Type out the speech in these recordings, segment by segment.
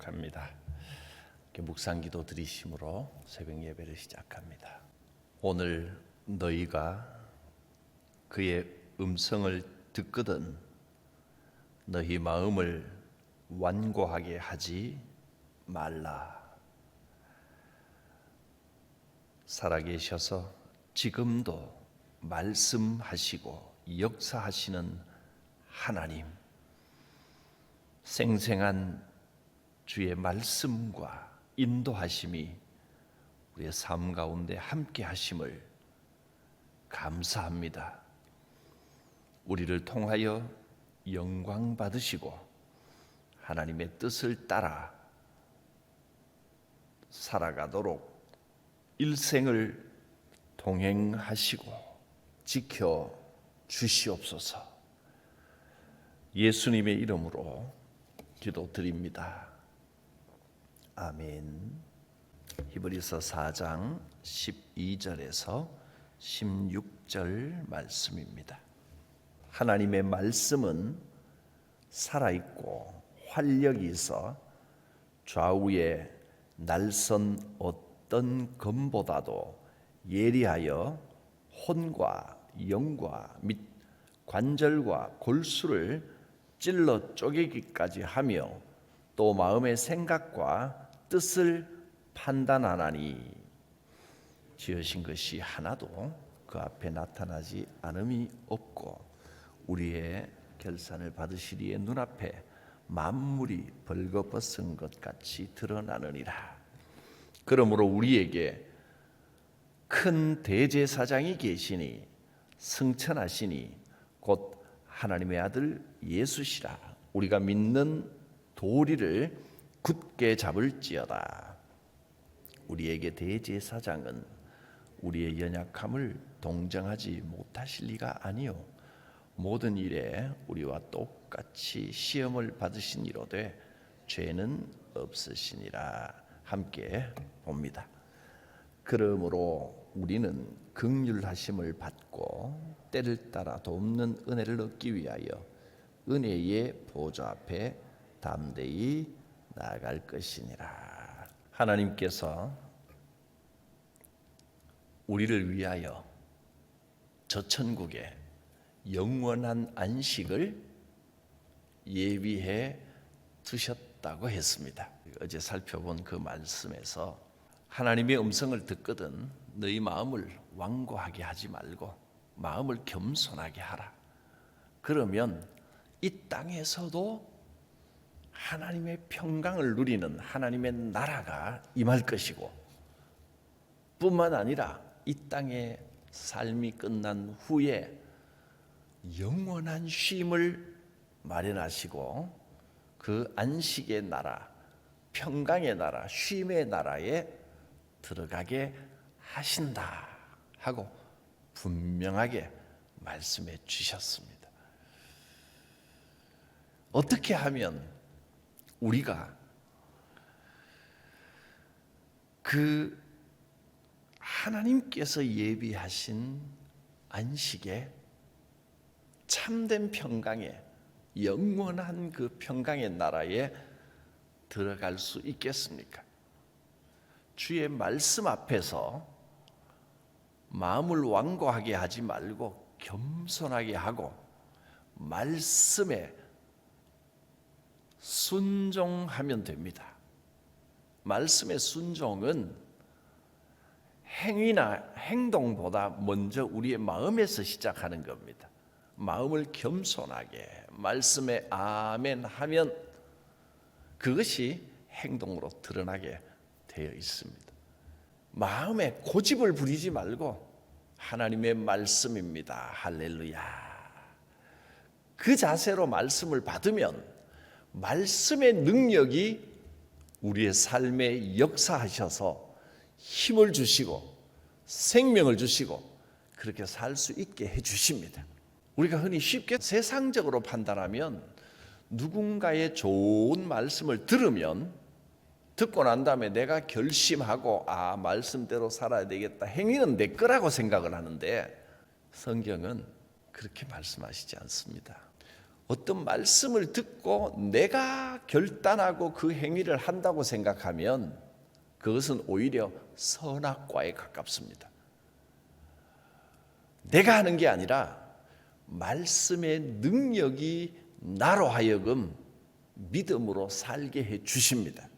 합니다. 묵상기도 드리심으로 새벽 예배를 시작합니다. 오늘 너희가 그의 음성을 듣거든 너희 마음을 완고하게 하지 말라. 살아계셔서 지금도 말씀하시고 역사하시는 하나님, 생생한 주의 말씀과 인도하심이 우리의 삶 가운데 함께 하심을 감사합니다. 우리를 통하여 영광 받으시고 하나님의 뜻을 따라 살아가도록 일생을 동행하시고 지켜 주시옵소서. 예수님의 이름으로 기도드립니다. 아멘. 히브리서 4장 12절에서 16절 말씀입니다. 하나님의 말씀은 살아있고 활력이 있어 좌우에 날선 어떤 검보다도 예리하여 혼과 영과 및 관절과 골수를 찔러 쪼개기까지 하며 또 마음의 생각과 뜻을 판단하나니 지으신 것이 하나도 그 앞에 나타나지 않음이 없고 우리의 결산을 받으시리에 눈앞에 만물이 벌거벗은 것 같이 드러나느니라. 그러므로 우리에게 큰 대제사장이 계시니 승천하시니 곧 하나님의 아들 예수시라. 우리가 믿는 도리를 굳게 잡을지어다. 우리에게 대제사장은 우리의 연약함을 동정하지 못하실 리가 아니요 모든 일에 우리와 똑같이 시험을 받으시니로되 죄는 없으시니라. 함께 봅니다. 그러므로 우리는 긍휼하심을 받고 때를 따라 돕는 은혜를 얻기 위하여 은혜의 보좌 앞에 담대히 나아갈 것이니라. 하나님께서 우리를 위하여 저 천국에 영원한 안식을 예비해 두셨다고 했습니다. 어제 살펴본 그 말씀에서 하나님의 음성을 듣거든 너희 마음을 완고하게 하지 말고 마음을 겸손하게 하라. 그러면 이 땅에서도 하나님의 평강을 누리는 하나님의 나라가 임할 것이고 뿐만 아니라 이 땅의 삶이 끝난 후에 영원한 쉼을 마련하시고 그 안식의 나라, 평강의 나라, 쉼의 나라에 들어가게 하신다 하고 분명하게 말씀해 주셨습니다. 어떻게 하면 우리가 그 하나님께서 예비하신 안식에 참된 평강에 영원한 그 평강의 나라에 들어갈 수 있겠습니까? 주의 말씀 앞에서 마음을 완고하게 하지 말고 겸손하게 하고 말씀에 순종하면 됩니다. 말씀의 순종은 행위나 행동보다 먼저 우리의 마음에서 시작하는 겁니다. 마음을 겸손하게 말씀에 아멘 하면 그것이 행동으로 드러나게 되어 있습니다. 마음에 고집을 부리지 말고 하나님의 말씀입니다. 할렐루야. 그 자세로 말씀을 받으면 말씀의 능력이 우리의 삶에 역사하셔서 힘을 주시고 생명을 주시고 그렇게 살 수 있게 해주십니다. 우리가 흔히 쉽게 세상적으로 판단하면 누군가의 좋은 말씀을 들으면 듣고 난 다음에 내가 결심하고 말씀대로 살아야 되겠다. 행위는 내 거라고 생각을 하는데 성경은 그렇게 말씀하시지 않습니다. 어떤 말씀을 듣고 내가 결단하고 그 행위를 한다고 생각하면 그것은 오히려 선악과에 가깝습니다. 내가 하는 게 아니라 말씀의 능력이 나로 하여금 믿음으로 살게 해 주십니다.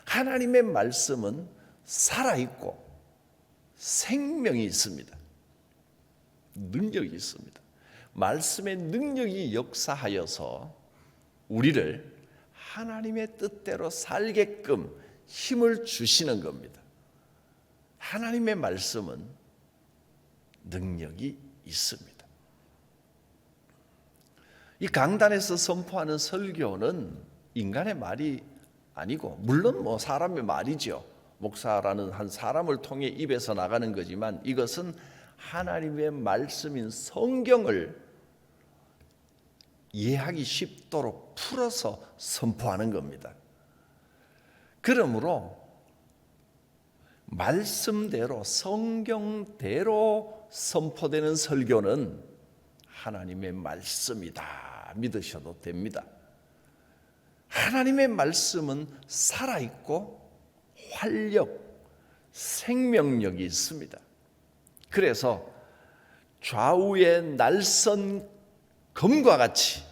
하나님의 말씀은 살아있고 생명이 있습니다. 능력이 있습니다. 말씀의 능력이 역사하여서 우리를 하나님의 뜻대로 살게끔 힘을 주시는 겁니다. 하나님의 말씀은 능력이 있습니다. 이 강단에서 선포하는 설교는 인간의 말이 아니고, 물론 사람의 말이죠. 목사라는 한 사람을 통해 입에서 나가는 거지만 이것은 하나님의 말씀인 성경을 이해하기 쉽도록 풀어서 선포하는 겁니다. 그러므로 말씀대로 성경대로 선포되는 설교는 하나님의 말씀이다 믿으셔도 됩니다. 하나님의 말씀은 살아있고 활력, 생명력이 있습니다. 그래서 좌우의 날선 검과 같이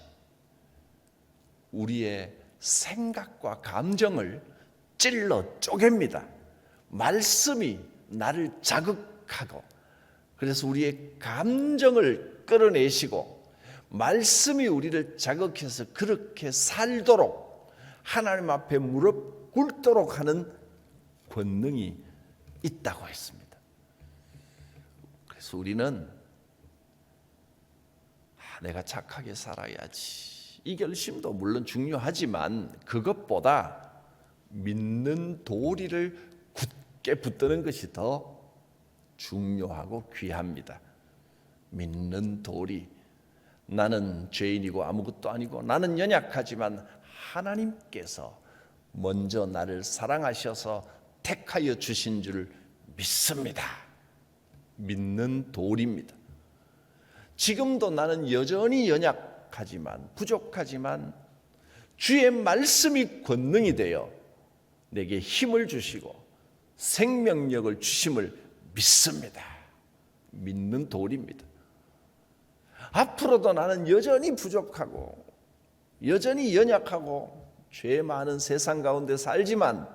우리의 생각과 감정을 찔러 쪼갭니다. 말씀이 나를 자극하고, 그래서 우리의 감정을 끌어내시고 말씀이 우리를 자극해서 그렇게 살도록 하나님 앞에 무릎 꿇도록 하는 권능이 있다고 했습니다. 그래서 우리는 내가 착하게 살아야지, 이 결심도 물론 중요하지만 그것보다 믿는 도리를 굳게 붙드는 것이 더 중요하고 귀합니다. 믿는 도리. 나는 죄인이고 아무것도 아니고 나는 연약하지만 하나님께서 먼저 나를 사랑하셔서 택하여 주신 줄 믿습니다. 믿는 도리입니다. 지금도 나는 여전히 연약하지만 부족하지만 주의 말씀이 권능이 되어 내게 힘을 주시고 생명력을 주심을 믿습니다. 믿는 도리입니다. 앞으로도 나는 여전히 부족하고 여전히 연약하고 죄 많은 세상 가운데 살지만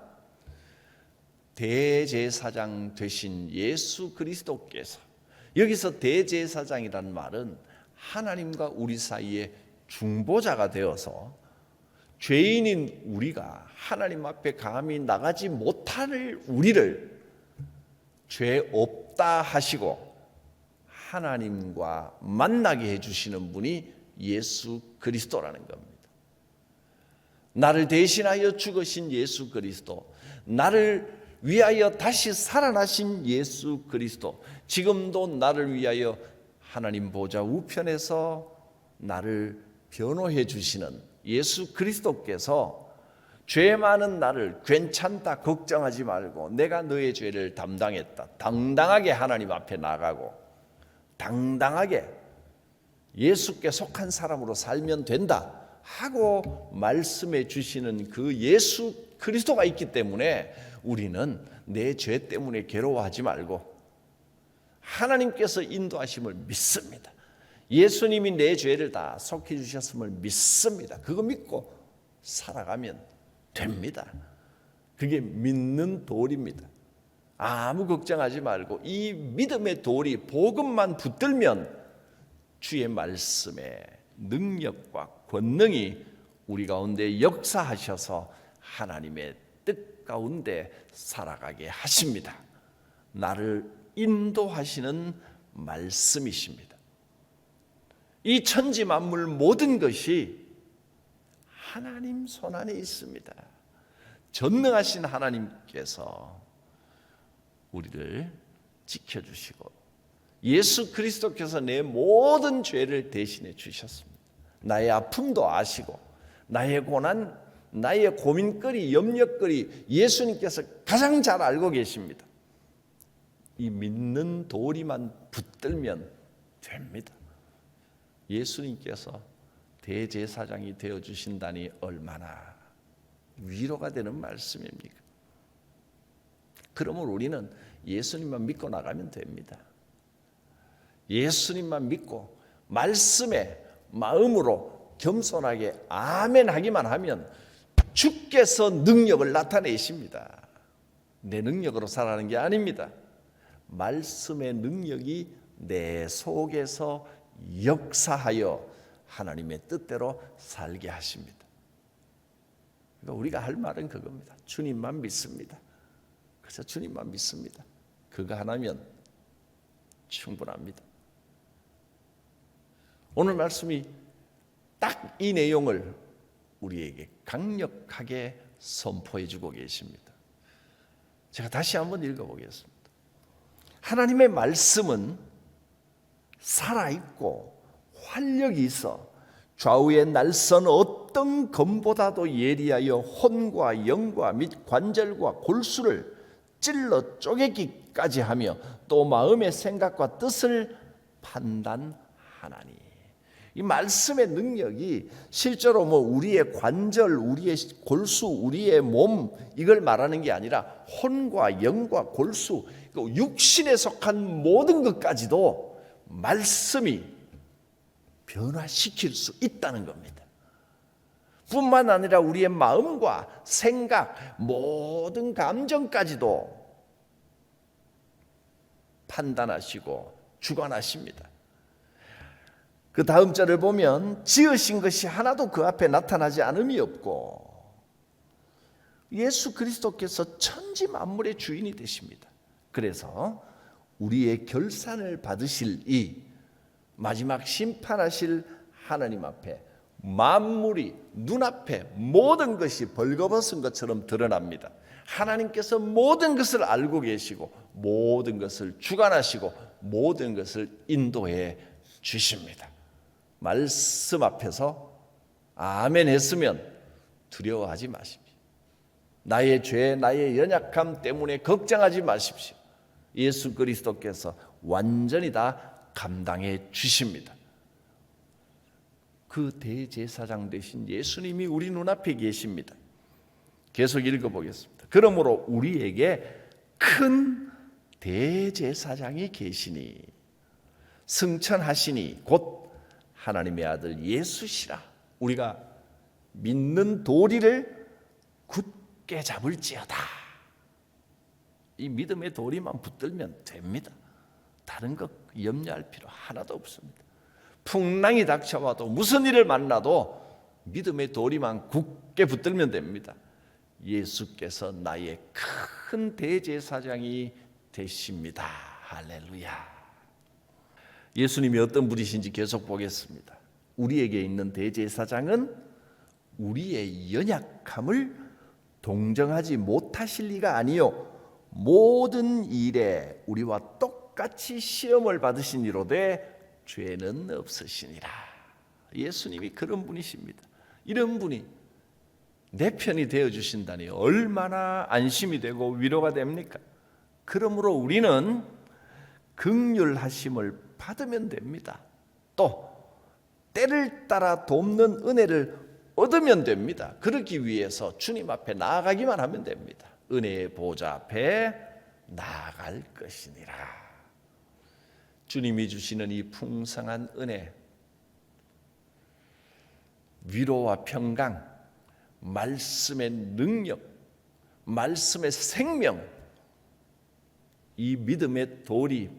대제사장 되신 예수 그리스도께서, 여기서 대제사장이란 말은 하나님과 우리 사이에 중보자가 되어서 죄인인 우리가 하나님 앞에 감히 나가지 못할 우리를 죄 없다 하시고 하나님과 만나게 해주시는 분이 예수 그리스도라는 겁니다. 나를 대신하여 죽으신 예수 그리스도, 나를 위하여 다시 살아나신 예수 그리스도, 지금도 나를 위하여 하나님 보좌 우편에서 나를 변호해 주시는 예수 그리스도께서 죄 많은 나를 괜찮다 걱정하지 말고 내가 너의 죄를 담당했다, 당당하게 하나님 앞에 나가고 당당하게 예수께 속한 사람으로 살면 된다 하고 말씀해 주시는 그 예수 그리스도가 있기 때문에 우리는 내 죄 때문에 괴로워하지 말고 하나님께서 인도하심을 믿습니다. 예수님이 내 죄를 다 속해 주셨음을 믿습니다. 그거 믿고 살아가면 됩니다. 그게 믿는 도리입니다. 아무 걱정하지 말고 이 믿음의 도리, 복음만 붙들면 주의 말씀의 능력과 권능이 우리 가운데 역사하셔서 하나님의 뜻 가운데 살아가게 하십니다. 나를 인도하시는 말씀이십니다. 이 천지 만물 모든 것이 하나님 손 안에 있습니다. 전능하신 하나님께서 우리를 지켜주시고 예수 그리스도께서 내 모든 죄를 대신해 주셨습니다. 나의 아픔도 아시고 나의 고난, 나의 고민거리, 염려거리 예수님께서 가장 잘 알고 계십니다. 이 믿는 도리만 붙들면 됩니다. 예수님께서 대제사장이 되어주신다니 얼마나 위로가 되는 말씀입니까? 그러면 우리는 예수님만 믿고 나가면 됩니다. 예수님만 믿고 말씀에 마음으로 겸손하게 아멘 하기만 하면 주께서 능력을 나타내십니다. 내 능력으로 살아가는 게 아닙니다. 말씀의 능력이 내 속에서 역사하여 하나님의 뜻대로 살게 하십니다. 그러니까 우리가 할 말은 그겁니다. 주님만 믿습니다. 그래서 주님만 믿습니다. 그거 하나면 충분합니다. 오늘 말씀이 딱 이 내용을 우리에게 강력하게 선포해 주고 계십니다. 제가 다시 한번 읽어보겠습니다. 하나님의 말씀은 살아있고 활력이 있어 좌우의 날선 어떤 검보다도 예리하여 혼과 영과 및 관절과 골수를 찔러 쪼개기까지 하며 또 마음의 생각과 뜻을 판단하나니. 이 말씀의 능력이 실제로 우리의 관절, 우리의 골수, 우리의 몸 이걸 말하는 게 아니라 혼과 영과 골수, 육신에 속한 모든 것까지도 말씀이 변화시킬 수 있다는 겁니다. 뿐만 아니라 우리의 마음과 생각, 모든 감정까지도 판단하시고 주관하십니다. 그 다음 절을 보면 지으신 것이 하나도 그 앞에 나타나지 않음이 없고 예수 그리스도께서 천지 만물의 주인이 되십니다. 그래서 우리의 결산을 받으실 이 마지막 심판하실 하나님 앞에 만물이 눈앞에 모든 것이 벌거벗은 것처럼 드러납니다. 하나님께서 모든 것을 알고 계시고 모든 것을 주관하시고 모든 것을 인도해 주십니다. 말씀 앞에서 아멘 했으면 두려워하지 마십시오. 나의 죄, 나의 연약함 때문에 걱정하지 마십시오. 예수 그리스도께서 완전히 다 감당해 주십니다. 그 대제사장 되신 예수님이 우리 눈앞에 계십니다. 계속 읽어보겠습니다. 그러므로 우리에게 큰 대제사장이 계시니 승천하시니 곧 하나님의 아들 예수시라. 우리가 믿는 도리를 굳게 잡을지어다. 이 믿음의 도리만 붙들면 됩니다. 다른 것 염려할 필요 하나도 없습니다. 풍랑이 닥쳐와도 무슨 일을 만나도 믿음의 도리만 굳게 붙들면 됩니다. 예수께서 나의 큰 대제사장이 되십니다. 할렐루야. 예수님이 어떤 분이신지 계속 보겠습니다. 우리에게 있는 대제사장은 우리의 연약함을 동정하지 못하실 리가 아니요 모든 일에 우리와 똑같이 시험을 받으신 이로되 죄는 없으시니라. 예수님이 그런 분이십니다. 이런 분이 내 편이 되어주신다니 얼마나 안심이 되고 위로가 됩니까? 그러므로 우리는 긍휼하심을 받으면 됩니다. 또 때를 따라 돕는 은혜를 얻으면 됩니다. 그러기 위해서 주님 앞에 나아가기만 하면 됩니다. 은혜의 보좌 앞에 나아갈 것이니라. 주님이 주시는 이 풍성한 은혜, 위로와 평강, 말씀의 능력, 말씀의 생명, 이 믿음의 도리,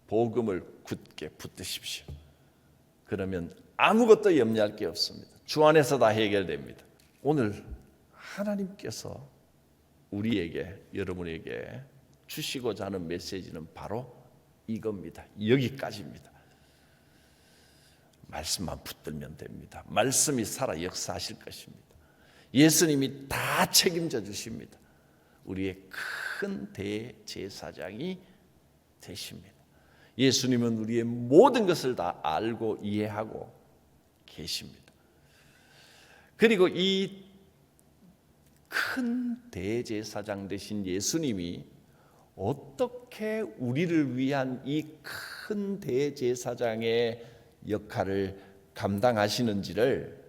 복음을 굳게 붙드십시오. 그러면 아무것도 염려할 게 없습니다. 주 안에서 다 해결됩니다. 오늘 하나님께서 우리에게, 여러분에게 주시고자 하는 메시지는 바로 이겁니다. 여기까지입니다. 말씀만 붙들면 됩니다. 말씀이 살아 역사하실 것입니다. 예수님이 다 책임져 주십니다. 우리의 큰 대제사장이 되십니다. 예수님은 우리의 모든 것을 다 알고 이해하고 계십니다. 그리고 이 큰 대제사장 되신 예수님이 어떻게 우리를 위한 이 큰 대제사장의 역할을 감당하시는지를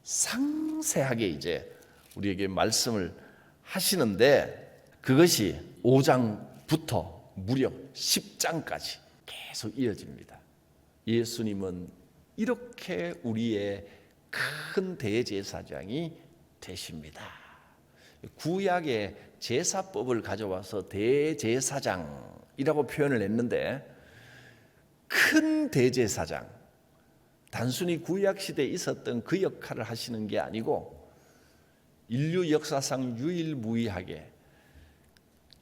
상세하게 이제 우리에게 말씀을 하시는데, 그것이 5장부터 무려 10장까지 계속 이어집니다. 예수님은 이렇게 우리의 큰 대제사장이 되십니다. 구약의 제사법을 가져와서 대제사장이라고 표현을 했는데, 큰 대제사장, 단순히 구약 시대에 있었던 그 역할을 하시는 게 아니고 인류 역사상 유일무이하게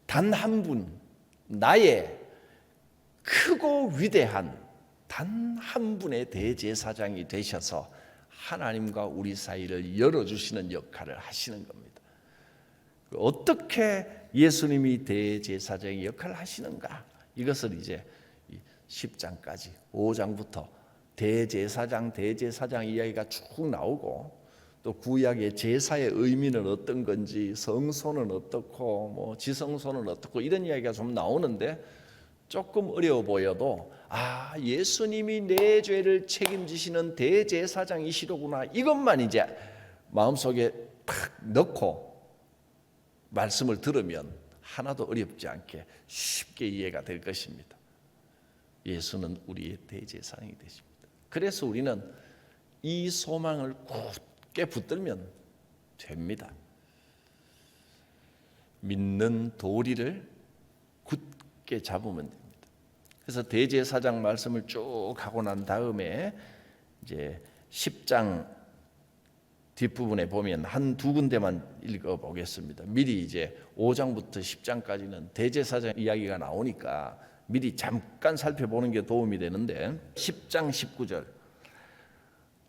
단 한 분, 나의 크고 위대한 단 한 분의 대제사장이 되셔서 하나님과 우리 사이를 열어주시는 역할을 하시는 겁니다. 어떻게 예수님이 대제사장의 역할을 하시는가? 이것을 이제 10장까지 5장부터 대제사장 이야기가 쭉 나오고, 또 구약의 제사의 의미는 어떤 건지, 성소는 어떻고 뭐 지성소는 어떻고 이런 이야기가 좀 나오는데, 조금 어려워 보여도 예수님이 내 죄를 책임지시는 대제사장이시로구나, 이것만 이제 마음속에 탁 넣고 말씀을 들으면 하나도 어렵지 않게 쉽게 이해가 될 것입니다. 예수는 우리의 대제사장이 되십니다. 그래서 우리는 이 소망을 굳게 붙들면 됩니다. 믿는 도리를 굳게 잡으면 됩니다. 그래서 대제사장 말씀을 쭉 하고 난 다음에 이제 10장 뒷부분에 보면 한두 군데만 읽어보겠습니다. 미리 이제 5장부터 10장까지는 대제사장 이야기가 나오니까 미리 잠깐 살펴보는 게 도움이 되는데, 10장 19절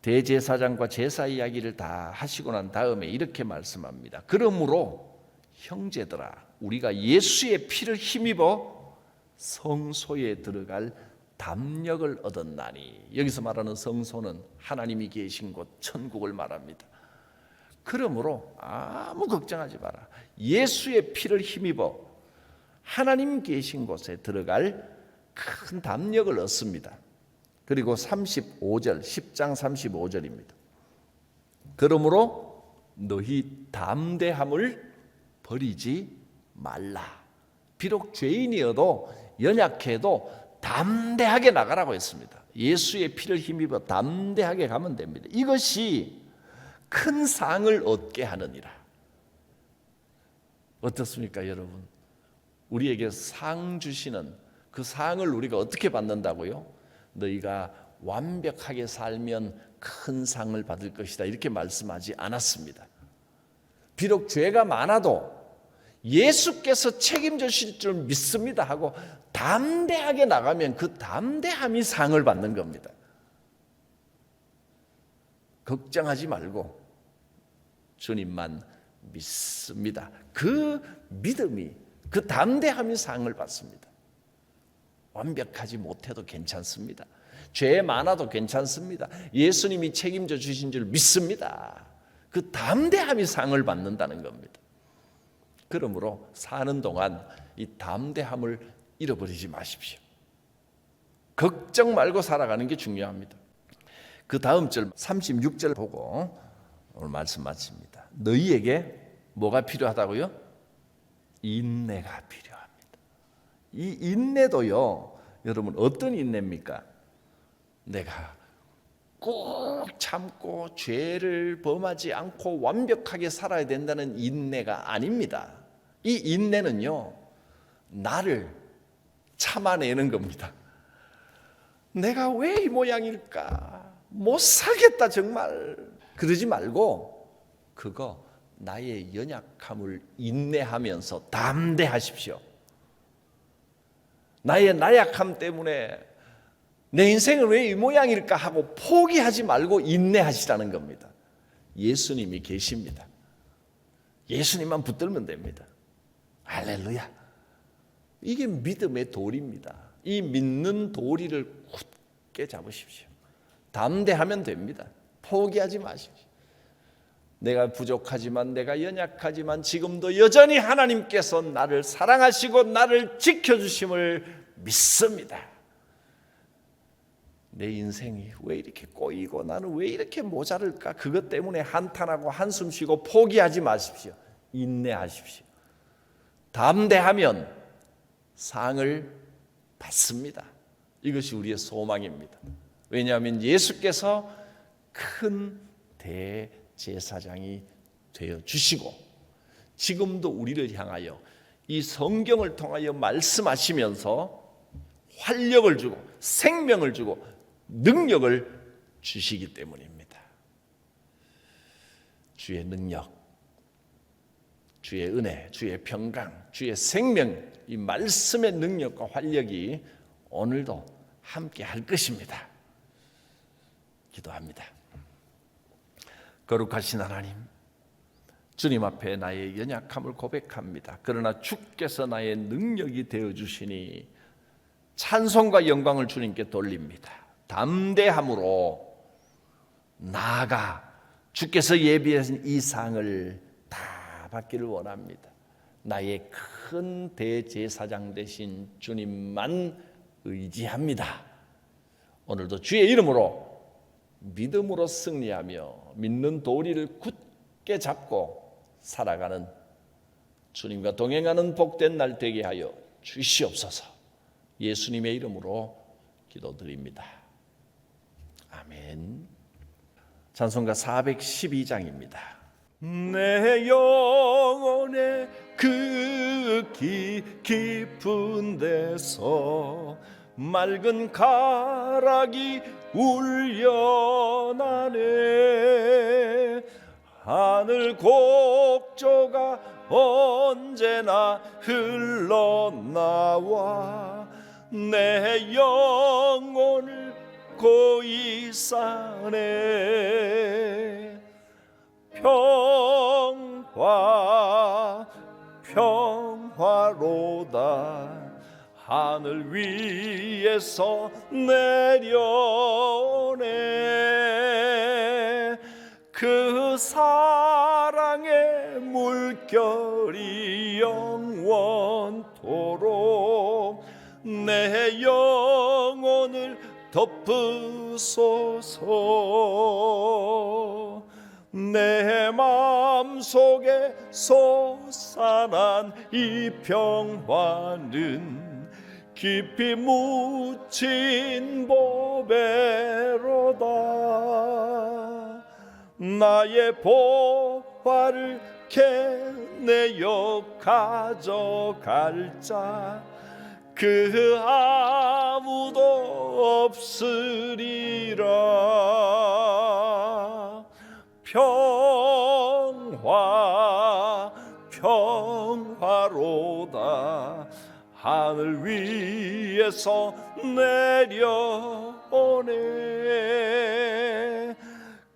대제사장과 제사 이야기를 다 하시고 난 다음에 이렇게 말씀합니다. 그러므로 형제들아, 우리가 예수의 피를 힘입어 성소에 들어갈 담력을 얻었나니. 여기서 말하는 성소는 하나님이 계신 곳 천국을 말합니다. 그러므로 아무 걱정하지 마라. 예수의 피를 힘입어 하나님 계신 곳에 들어갈 큰 담력을 얻습니다. 그리고 35절, 10장 35절입니다. 그러므로 너희 담대함을 버리지 말라. 비록 죄인이어도 연약해도 담대하게 나가라고 했습니다. 예수의 피를 힘입어 담대하게 가면 됩니다. 이것이 큰 상을 얻게 하느니라. 어떻습니까, 여러분? 우리에게 상 주시는 그 상을 우리가 어떻게 받는다고요? 너희가 완벽하게 살면 큰 상을 받을 것이다, 이렇게 말씀하지 않았습니다. 비록 죄가 많아도 예수께서 책임져 주실 줄 믿습니다 하고 담대하게 나가면 그 담대함이 상을 받는 겁니다. 걱정하지 말고 주님만 믿습니다. 그 믿음이, 그 담대함이 상을 받습니다. 완벽하지 못해도 괜찮습니다. 죄 많아도 괜찮습니다. 예수님이 책임져 주신 줄 믿습니다. 그 담대함이 상을 받는다는 겁니다. 그러므로 사는 동안 이 담대함을 잃어버리지 마십시오. 걱정 말고 살아가는 게 중요합니다. 그 다음 절 36절 보고 오늘 말씀 마칩니다. 너희에게 뭐가 필요하다고요? 인내가 필요합니다. 이 인내도요, 여러분 어떤 인내입니까? 내가 꼭 참고 죄를 범하지 않고 완벽하게 살아야 된다는 인내가 아닙니다. 이 인내는요, 나를 참아내는 겁니다. 내가 왜 이 모양일까? 못 살겠다 정말. 그러지 말고 그거 나의 연약함을 인내하면서 담대하십시오. 나의 나약함 때문에 내 인생은 왜 이 모양일까 하고 포기하지 말고 인내하시라는 겁니다. 예수님이 계십니다. 예수님만 붙들면 됩니다. 할렐루야. 이게 믿음의 도리입니다. 이 믿는 도리를 굳게 잡으십시오. 담대하면 됩니다. 포기하지 마십시오. 내가 부족하지만, 내가 연약하지만 지금도 여전히 하나님께서 나를 사랑하시고 나를 지켜주심을 믿습니다. 내 인생이 왜 이렇게 꼬이고 나는 왜 이렇게 모자랄까? 그것 때문에 한탄하고 한숨 쉬고 포기하지 마십시오. 인내하십시오. 담대하면 상을 받습니다. 이것이 우리의 소망입니다. 왜냐하면 예수께서 큰 대제사장이 되어 주시고 지금도 우리를 향하여 이 성경을 통하여 말씀하시면서 활력을 주고 생명을 주고 능력을 주시기 때문입니다. 주의 능력, 주의 은혜, 주의 평강, 주의 생명, 이 말씀의 능력과 활력이 오늘도 함께 할 것입니다. 기도합니다. 거룩하신 하나님, 주님 앞에 나의 연약함을 고백합니다. 그러나 주께서 나의 능력이 되어주시니 찬송과 영광을 주님께 돌립니다. 담대함으로 나아가 주께서 예비하신 이 상을 다 받기를 원합니다. 나의 큰 대제사장 되신 주님만 의지합니다. 오늘도 주의 이름으로 믿음으로 승리하며 믿는 도리를 굳게 잡고 살아가는 주님과 동행하는 복된 날 되게 하여 주시옵소서. 예수님의 이름으로 기도드립니다. 아멘. 찬송가 412장입니다. 내 영혼의 그 깊은 데서 맑은 가락이 울려나네. 하늘 곡조가 언제나 흘러나와 내 영혼을 고이 싸네. 평화로다 하늘 위에서 내려오네. 그 사랑의 물결이 영원토록 내 영혼을 덮으소서. 내 마음속에 솟아난 이 평화는 깊이 묻힌 보배로다. 나의 보화를 캐내어 가져갈 자 그 아무도 없으리라. 평화로다 하늘 위에서 내려오네.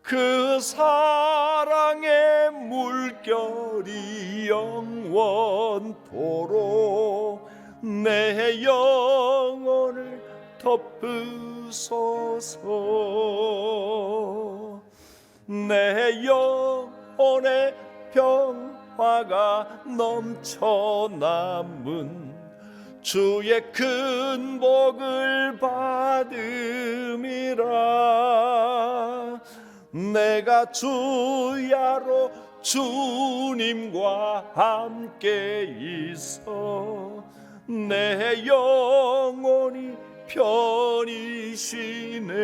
그 사랑의 물결이 영원토록 내 영혼을 덮으소서. 내 영혼의 평화가 넘쳐남은 주의 큰 복을 받음이라. 내가 주야로 주님과 함께 있어 내 영혼이 편히 쉬네.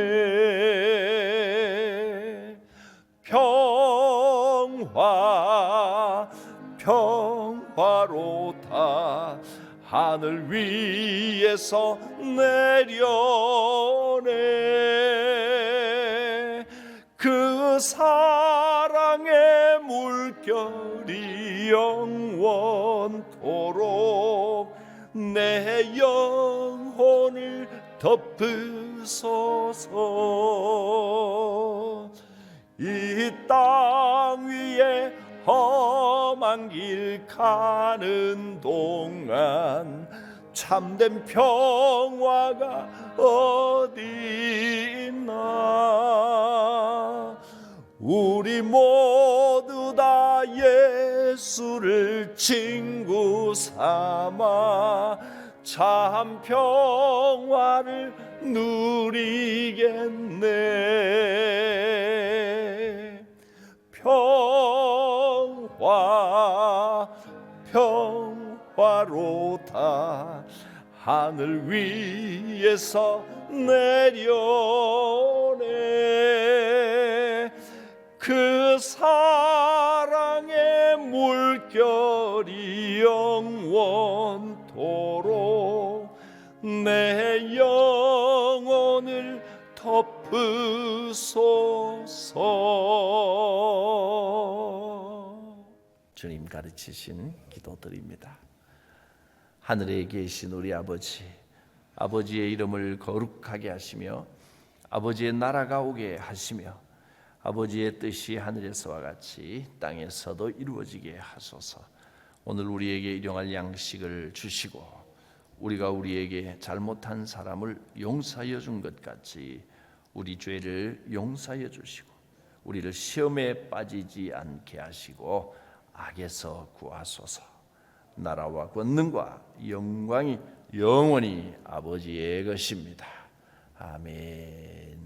평화로다 하늘 위에서 내려오네. 그 사랑의 물결이 영원토록 내 영혼을 덮으소서. 이 땅 위에 험한 길 가는 동안 참된 평화가 어디 있나. 우리 모두 다 예수를 친구 삼아 참 평화를 누리겠네. 평화 평화로다 하늘 위에서 내려오네. 그 사랑의 물결이 영원토록 내 영혼을 덮으소서. 주님 가르치신 기도드립니다. 하늘에 계신 우리 아버지, 아버지의 이름을 거룩하게 하시며 아버지의 나라가 오게 하시며 아버지의 뜻이 하늘에서와 같이 땅에서도 이루어지게 하소서. 오늘 우리에게 일용할 양식을 주시고 우리가 우리에게 잘못한 사람을 용서하여 준 것 같이 우리 죄를 용서하여 주시고 우리를 시험에 빠지지 않게 하시고 악에서 구하소서. 나라와 권능과 영광이 영원히 아버지의 것입니다. 아멘.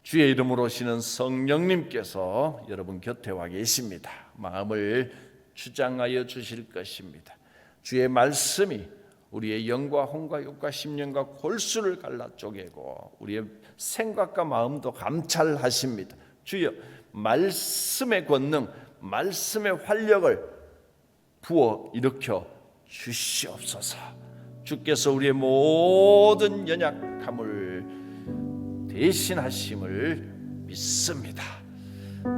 주의 이름으로 오시는 성령님께서 여러분 곁에 와 계십니다. 마음을 주장하여 주실 것입니다. 주의 말씀이 우리의 영과 혼과 육과 심령과 골수를 갈라 쪼개고 우리의 생각과 마음도 감찰하십니다. 주여, 말씀의 권능, 말씀의 활력을 부어 일으켜 주시옵소서. 주께서 우리의 모든 연약함을 대신하심을 믿습니다.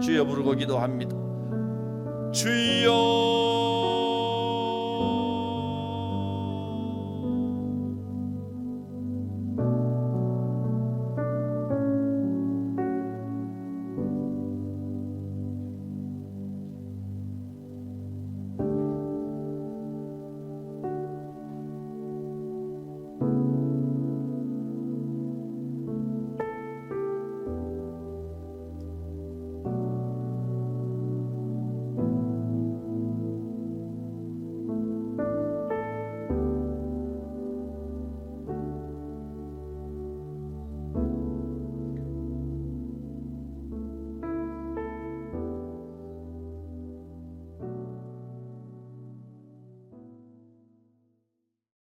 주여 부르고 기도합니다. 주여